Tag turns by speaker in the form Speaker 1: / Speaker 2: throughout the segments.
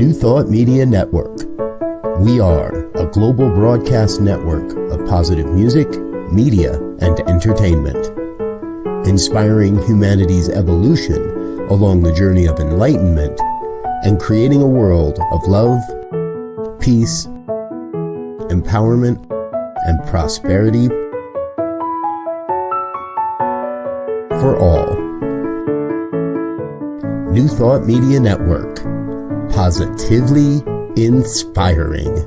Speaker 1: New Thought Media Network. We are a global broadcast network of positive music, media, and entertainment, inspiring humanity's evolution along the journey of enlightenment and creating a world of love, peace, empowerment, and prosperity for all. New Thought Media Network. Positively inspiring.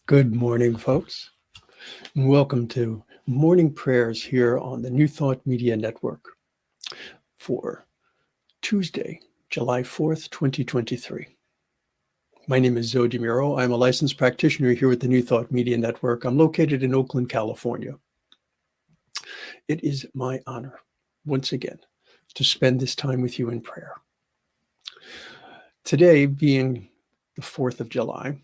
Speaker 2: Good morning, folks, and welcome to morning prayers here on the New Thought Media Network for Tuesday, July 4th, 2023. My name is Muro. I'm a licensed practitioner here with the New Thought Media Network. I'm located in Oakland, California. It is my honor, once again, to spend this time with you in prayer. Today, being the 4th of July,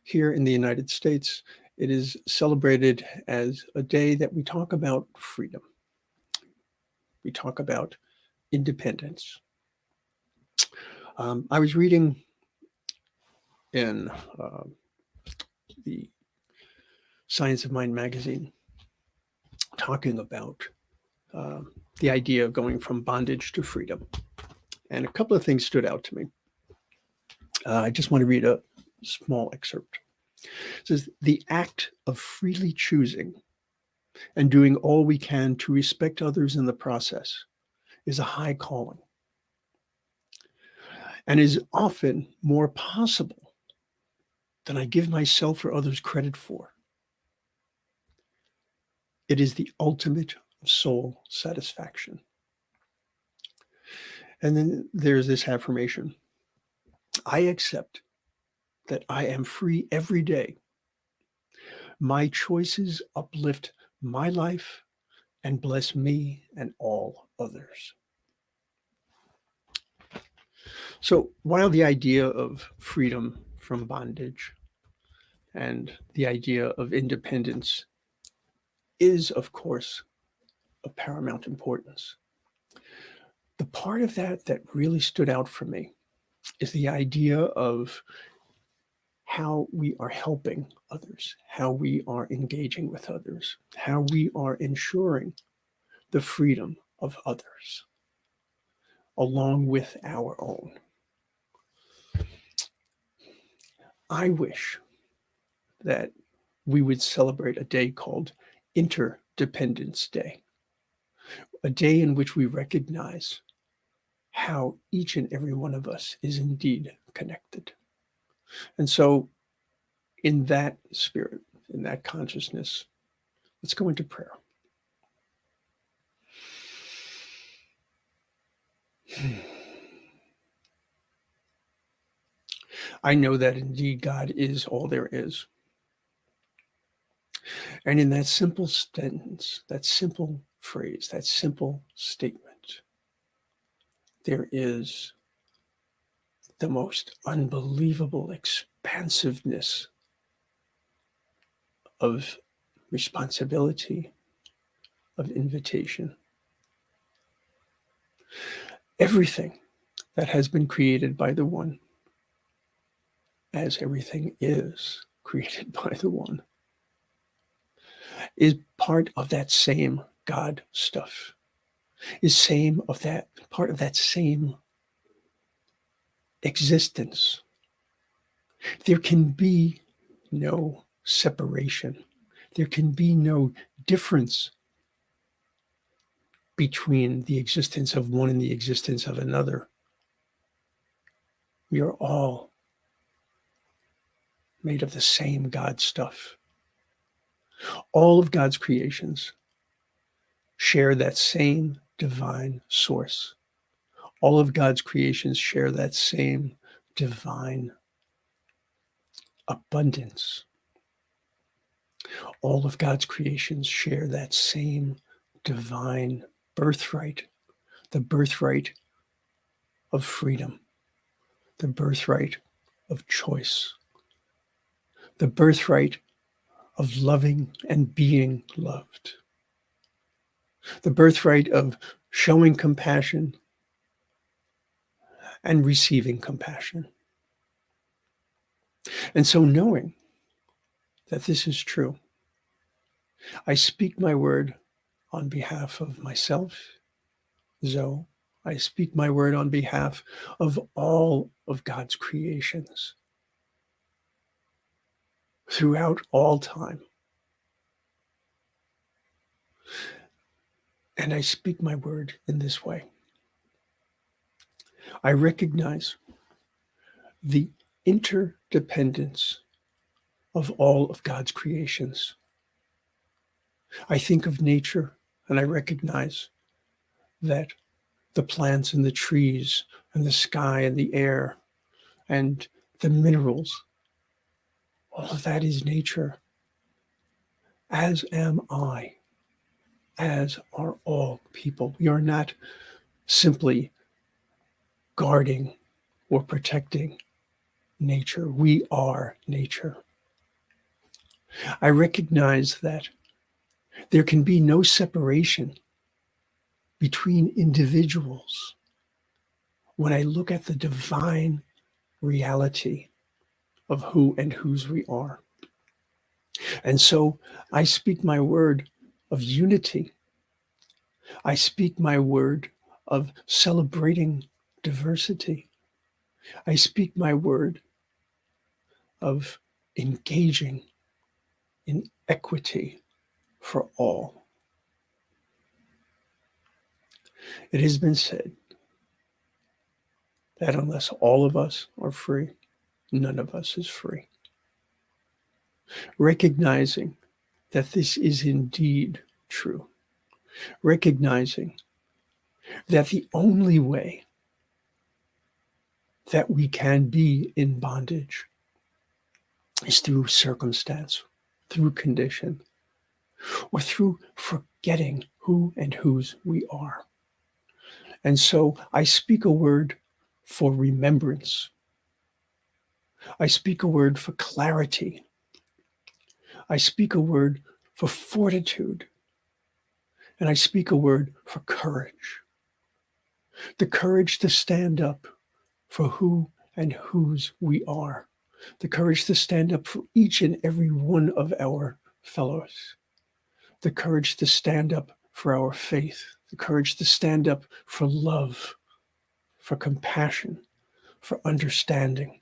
Speaker 2: here in the United States, it is celebrated as a day that we talk about freedom. We talk about independence. I was reading in the Science of Mind magazine talking about the idea of going from bondage to freedom. And a couple of things stood out to me. I just want to read a small excerpt. It says, the act of freely choosing and doing all we can to respect others in the process is a high calling and is often more possible than I give myself or others credit for. It is the ultimate soul satisfaction. And then there's this affirmation. I accept that I am free every day. My choices uplift my life and bless me and all others. So while the idea of freedom from bondage and the idea of independence is, of course, of paramount importance, the part of that that really stood out for me is the idea of how we are helping others, how we are engaging with others, how we are ensuring the freedom of others, along with our own. I wish that we would celebrate a day called Interdependence Day, a day in which we recognize how each and every one of us is indeed connected. And so in that spirit, in that consciousness, let's go into prayer. I know that indeed God is all there is. And in that simple sentence, that simple phrase, that simple statement, there is the most unbelievable expansiveness of responsibility, of invitation. Everything that has been created by the One as everything is created by the One, is part of that same God stuff, is part of that same existence. There can be no separation. There can be no difference between the existence of one and the existence of another. We are all made of the same God stuff. All of God's creations share that same divine source. All of God's creations share that same divine abundance. All of God's creations share that same divine birthright, the birthright of freedom, the birthright of choice, the birthright of loving and being loved, the birthright of showing compassion and receiving compassion. And so, knowing that this is true, I speak my word on behalf of myself, Zoe. I speak my word on behalf of all of God's creations throughout all time. And I speak my word in this way. I recognize the interdependence of all of God's creations. I think of nature and I recognize that the plants and the trees and the sky and the air and the minerals, all of that is nature, as am I, as are all people. We are not simply guarding or protecting nature. We are nature. I recognize that there can be no separation between individuals when I look at the divine reality of who and whose we are. And so I speak my word of unity. I speak my word of celebrating diversity. I speak my word of engaging in equity for all. It has been said that unless all of us are free, none of us is free. Recognizing that this is indeed true. Recognizing that the only way that we can be in bondage is through circumstance, through condition, or through forgetting who and whose we are. And so I speak a word for remembrance. I speak a word for clarity. I speak a word for fortitude. And I speak a word for courage. The courage to stand up for who and whose we are. The courage to stand up for each and every one of our fellows. The courage to stand up for our faith. The courage to stand up for love, for compassion, for understanding.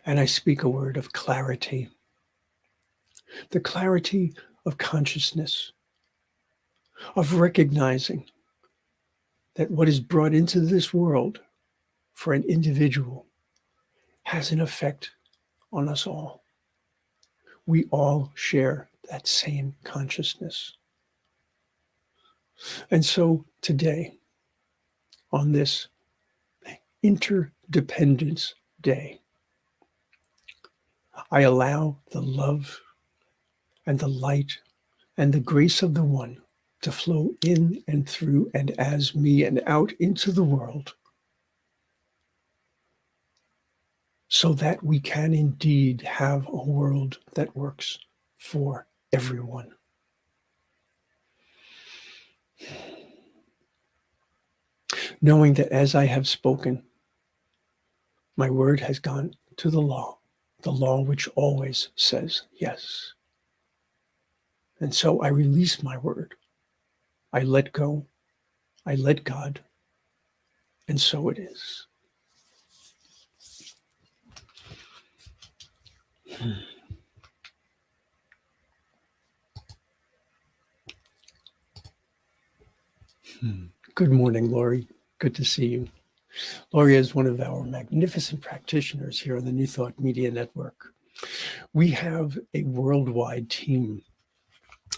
Speaker 2: And I speak a word of clarity. The clarity of consciousness, of recognizing that what is brought into this world for an individual has an effect on us all. We all share that same consciousness. And so today, on this Interdependence Day, I allow the love and the light and the grace of the One to flow in and through and as me and out into the world, so that we can indeed have a world that works for everyone. Knowing that as I have spoken, My word has gone to the law which always says yes. And so I release my word. I let go. I let God. And so it is. Good morning, Lori. Good to see you. Lori is one of our magnificent practitioners here on the New Thought Media Network. We have a worldwide team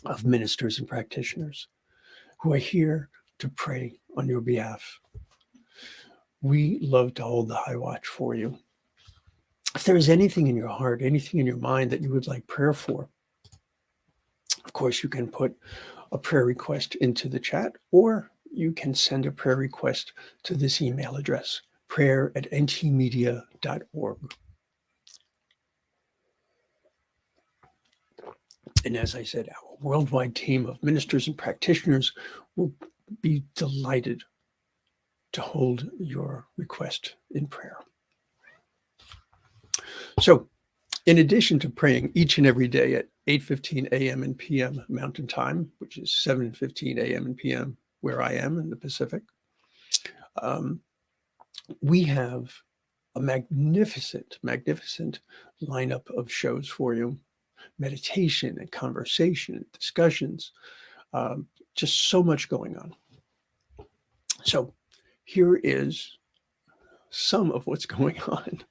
Speaker 2: of ministers and practitioners who are here to pray on your behalf. We love to hold the high watch for you. If there is anything in your heart, anything in your mind that you would like prayer for, of course, you can put a prayer request into the chat, or you can send a prayer request to this email address, prayer@ntmedia.org. And as I said, our worldwide team of ministers and practitioners will be delighted to hold your request in prayer. So, in addition to praying each and every day at 8:15 a.m. and p.m. Mountain Time, which is 7:15 a.m. and p.m. where I am in the Pacific, we have a magnificent lineup of shows for you. Meditation and conversation, discussions, just so much going on. So here is some of what's going on.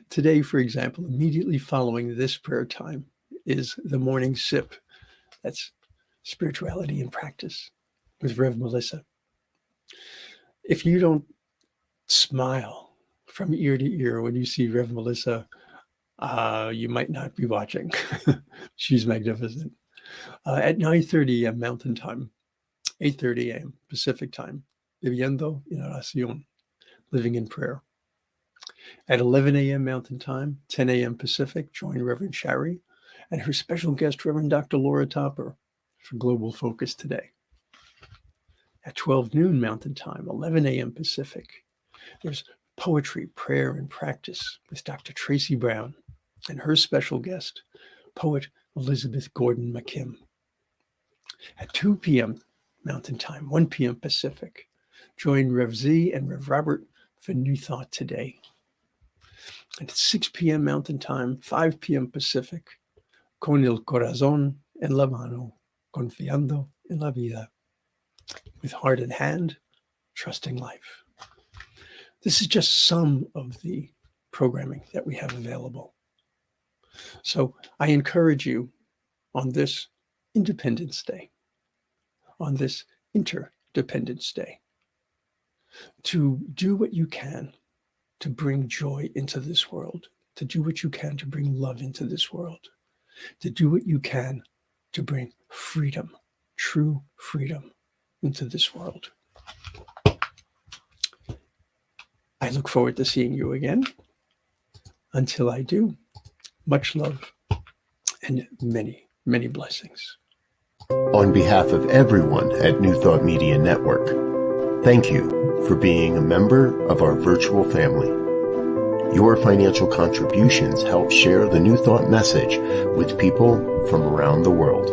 Speaker 2: Today, for example, immediately following this prayer time is the morning sip. That's spirituality in practice with Rev Melissa. If you don't smile from ear to ear when you see Rev Melissa, you might not be watching. She's magnificent. At 9:30 a.m. Mountain Time, 8:30 a.m. Pacific Time, Viviendo en Oración, Living in Prayer. At 11 a.m. Mountain Time, 10 a.m. Pacific, join Reverend Shari and her special guest, Reverend Dr. Laura Topper, for Global Focus Today. At 12 noon Mountain Time, 11 a.m. Pacific, there's Poetry, Prayer, and Practice with Dr. Tracy Brown and her special guest, poet Elizabeth Gordon McKim. At 2 p.m. Mountain Time, 1 p.m. Pacific, join Rev Z and Rev Robert for New Thought Today. And at 6 p.m. Mountain Time, 5 p.m. Pacific, Con el corazón en la mano, confiando en la vida. With heart in hand, trusting life. This is just some of the programming that we have available. So I encourage you on this Independence Day, on this Interdependence Day, to do what you can to bring joy into this world, to do what you can to bring love into this world, to do what you can to bring freedom, true freedom into this world. I look forward to seeing you again. Until I do, much love and many, many blessings.
Speaker 1: On behalf of everyone at New Thought Media Network, thank you for being a member of our virtual family. Your financial contributions help share the New Thought message with people from around the world.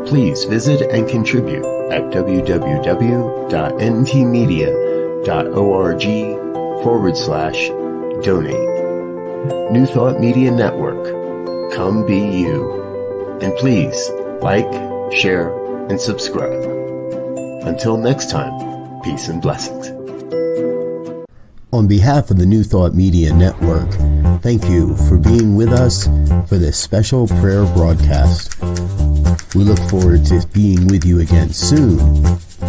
Speaker 1: Please visit and contribute at www.ntmedia.org/donate. New Thought Media Network. Come be you. And please like, share, and subscribe. Until next time, peace and blessings. On behalf of the New Thought Media Network, thank you for being with us for this special prayer broadcast. We look forward to being with you again soon,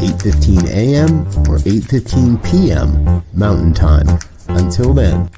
Speaker 1: 8:15 a.m. or 8:15 p.m. Mountain Time. Until then.